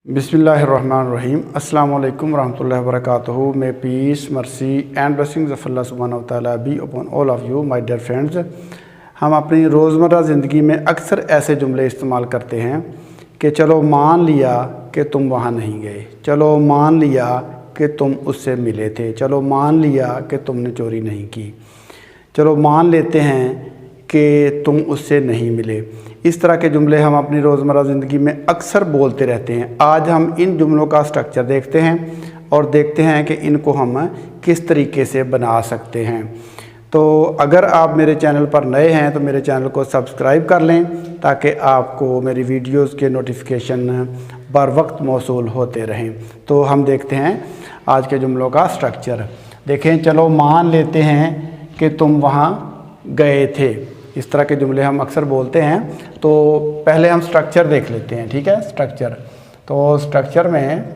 बिस्मिल्लाहिर्रहमानिर्रहीम अस्सलाम वालेकुम रहमतुल्लाहि व बरकातुहू। May peace mercy and blessings of Allah सुब्हानहू व तआला be upon all of you my dear friends. हम अपनी रोज़मर्रा ज़िंदगी में अक्सर ऐसे जुमले इस्तेमाल करते हैं कि चलो मान लिया कि तुम वहाँ नहीं गए, चलो मान लिया कि तुम उससे मिले थे, चलो मान लिया कि तुमने चोरी नहीं की, चलो मान लेते हैं कि तुम उससे नहीं मिले। इस तरह के जुमले हम अपनी रोज़मर्रा ज़िंदगी में अक्सर बोलते रहते हैं। आज हम इन जुमलों का स्ट्रक्चर देखते हैं और देखते हैं कि इनको हम किस तरीके से बना सकते हैं। तो अगर आप मेरे चैनल पर नए हैं तो मेरे चैनल को सब्सक्राइब कर लें ताकि आपको मेरी वीडियोस के नोटिफिकेशन बर वक्त मौसूल होते रहें। तो हम देखते हैं आज के जुमलों का स्ट्रक्चर। देखें, चलो मान लेते हैं कि तुम वहाँ गए थे। इस तरह के जुमले हम अक्सर बोलते हैं। तो पहले हम स्ट्रक्चर देख लेते हैं, ठीक है। स्ट्रक्चर, तो स्ट्रक्चर में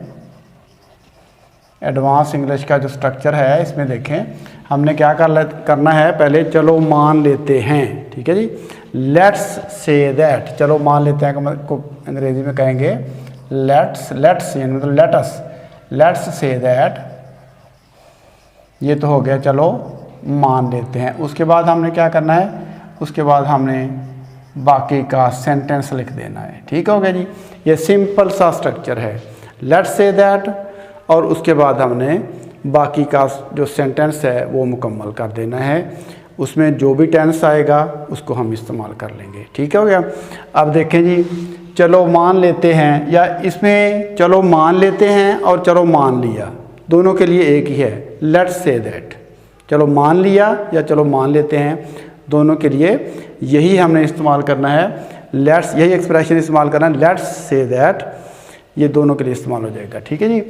एडवांस इंग्लिश का जो स्ट्रक्चर है इसमें देखें हमने क्या करना है। पहले चलो मान लेते हैं, ठीक है जी। लेट्स से दैट, चलो मान लेते हैं को अंग्रेजी में कहेंगे लेट्स मतलब लेट्स से दैट। ये तो हो गया, चलो मान लेते हैं। उसके बाद हमने क्या करना है, उसके बाद हमने बाकी का सेंटेंस लिख देना है, ठीक हो गया जी। ये सिंपल सा स्ट्रक्चर है, लेट्स से दैट, और उसके बाद हमने बाकी का जो सेंटेंस है वो मुकम्मल कर देना है। उसमें जो भी टेंस आएगा उसको हम इस्तेमाल कर लेंगे, ठीक हो गया। अब देखें जी, चलो मान लेते हैं, या इसमें चलो मान लेते हैं और चलो मान लिया, दोनों के लिए एक ही है, लेट्स से दैट। चलो मान लिया या चलो मान लेते हैं, दोनों के लिए यही हमने इस्तेमाल करना है। लेट्स, यही एक्सप्रेशन इस्तेमाल करना है, लेट्स से दैट। ये दोनों के लिए इस्तेमाल हो जाएगा, ठीक है जी।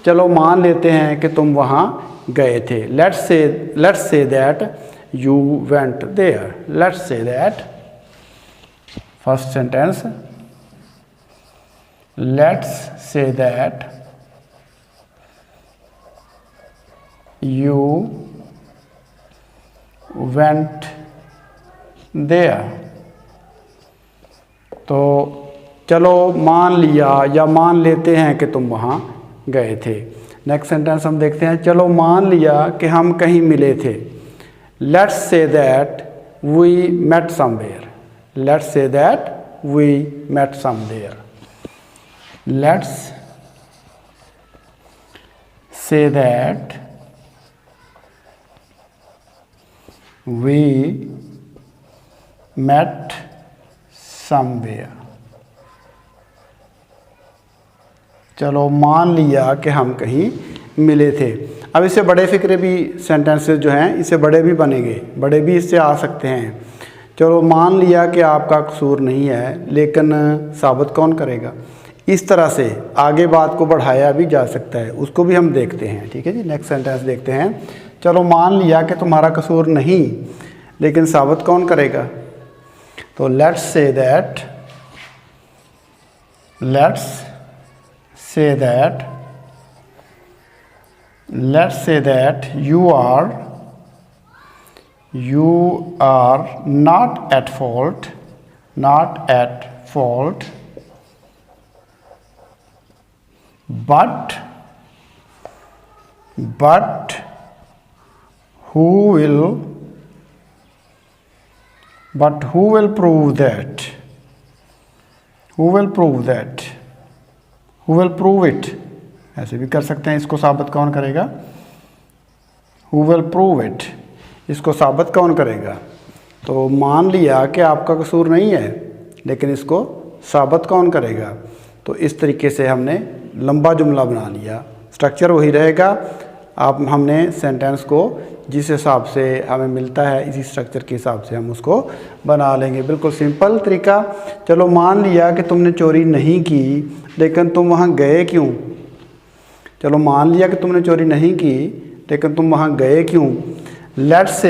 चलो मान लेते हैं कि तुम वहाँ गए थे, let's say that you went there. Let's say that, first sentence, let's say that you went there. तो चलो मान लिया या मान लेते हैं कि तुम वहाँ गए थे। नेक्स्ट सेंटेंस हम देखते हैं, चलो मान लिया कि हम कहीं मिले थे। Let's say that we met somewhere. Let's say that we met somewhere. Let's say that we met somewhere. चलो मान लिया कि हम कहीं मिले थे। अब इससे बड़े फिक्रे भी सेंटेंसेस जो हैं इससे बड़े भी बनेंगे, बड़े भी इससे आ सकते हैं। चलो मान लिया कि आपका कसूर नहीं है, लेकिन साबित कौन करेगा। इस तरह से आगे बात को बढ़ाया भी जा सकता है, उसको भी हम देखते हैं, ठीक है जी। नेक्स्ट सेंटेंस देखते हैं, चलो मान लिया कि तुम्हारा कसूर नहीं, लेकिन साबित कौन करेगा। तो let's say that you are not at fault, but who will prove that? Who will prove it? ऐसे भी कर सकते हैं। इसको साबित कौन करेगा, Who will prove it? इसको साबित कौन करेगा। तो मान लिया कि आपका कसूर नहीं है, लेकिन इसको साबित कौन करेगा। तो इस तरीके से हमने लंबा जुमला बना लिया। स्ट्रक्चर वही रहेगा, आप हमने सेंटेंस को जिस हिसाब से हमें मिलता है इसी स्ट्रक्चर के हिसाब से हम उसको बना लेंगे। बिल्कुल सिंपल तरीका। चलो मान लिया कि तुमने चोरी नहीं की, लेकिन तुम वहाँ गए क्यों। चलो मान लिया कि तुमने चोरी नहीं की, लेकिन तुम वहाँ गए क्यों। Let's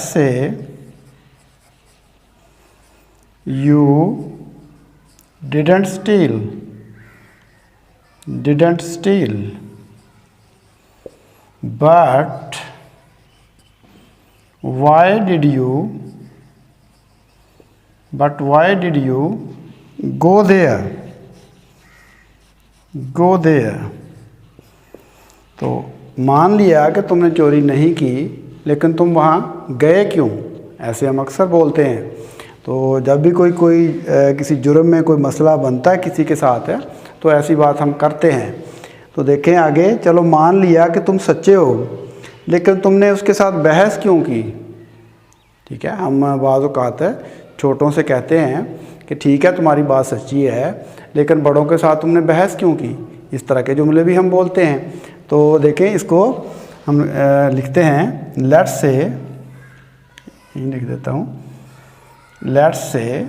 say you didn't steal, but why did you go there, go there. तो मान लिया कि तुमने चोरी नहीं की, लेकिन तुम वहाँ गए क्यों? ऐसे हम अक्सर बोलते हैं। तो जब भी कोई किसी जुर्म में कोई मसला बनता है किसी के साथ है, तो ऐसी बात हम करते हैं। तो देखें आगे, चलो मान लिया कि तुम सच्चे हो, लेकिन तुमने उसके साथ बहस क्यों की? ठीक है, हम बाज़ औक़ात छोटों से कहते हैं कि ठीक है तुम्हारी बात सच्ची है, लेकिन बड़ों के साथ तुमने बहस क्यों की? इस तरह के जुमले भी हम बोलते हैं। तो देखें, इसको हम लिखते हैं, लेट्स से, यही लिख देता हूँ, let's say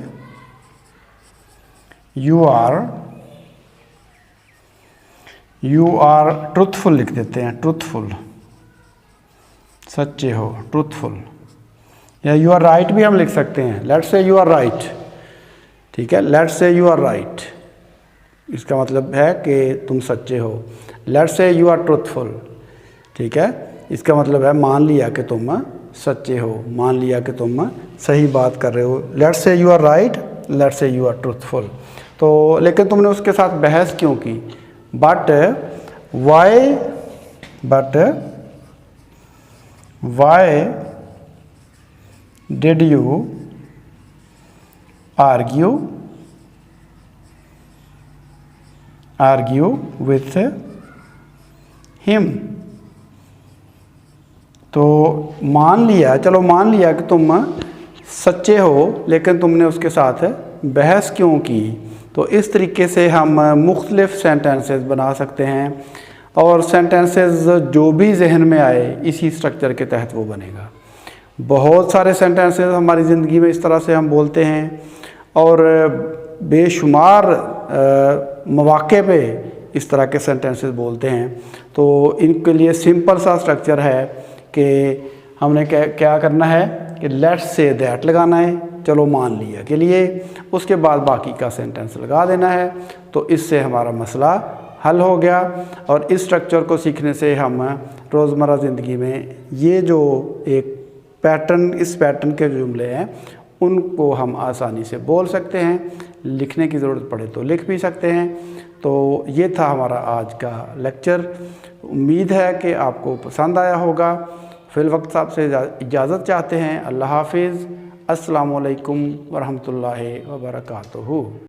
you are truthful लिख देते हैं, ट्रूथफुल, सच्चे हो, ट्रूथफुल। या यू आर राइट भी हम लिख सकते हैं, let's say you are right. ठीक है, let's say you are right, इसका मतलब है कि तुम सच्चे हो। Let's say you are truthful, ठीक है, इसका मतलब है मान लिया कि तुम सच्चे हो, मान लिया कि तुम सही बात कर रहे हो। Let's say you are right, let's say you are truthful. तो लेकिन तुमने उसके साथ बहस क्यों की? But why did you argue with him? तो मान लिया, चलो मान लिया कि तुम सच्चे हो, लेकिन तुमने उसके साथ बहस क्यों की? तो इस तरीके से हम मुख्तलिफ सेंटेंसेस बना सकते हैं, और सेंटेंसेस जो भी जहन में आए इसी स्ट्रक्चर के तहत वो बनेगा। बहुत सारे सेंटेंसेस हमारी ज़िंदगी में इस तरह से हम बोलते हैं, और बेशुमार मौक़े पे इस तरह के सेंटेंसेस बोलते हैं। तो इनके लिए सिंपल सा स्ट्रक्चर है कि हमने क्या करना है कि लेट्स से दैट लगाना है, चलो मान लिया के लिए, उसके बाद बाकी का सेंटेंस लगा देना है। तो इससे हमारा मसला हल हो गया। और इस स्ट्रक्चर को सीखने से हम रोज़मर्रा ज़िंदगी में ये जो एक पैटर्न, इस पैटर्न के जुमले हैं उनको हम आसानी से बोल सकते हैं, लिखने की ज़रूरत पड़े तो लिख भी सकते हैं। तो ये था हमारा आज का लेक्चर। उम्मीद है कि आपको पसंद आया होगा। फिल वक्त साहब से इजाज़त चाहते हैं। अल्लाह हाफिज़। अस्सलामु अलैकुम वरहमतुल्लाहि वबरकातुहू।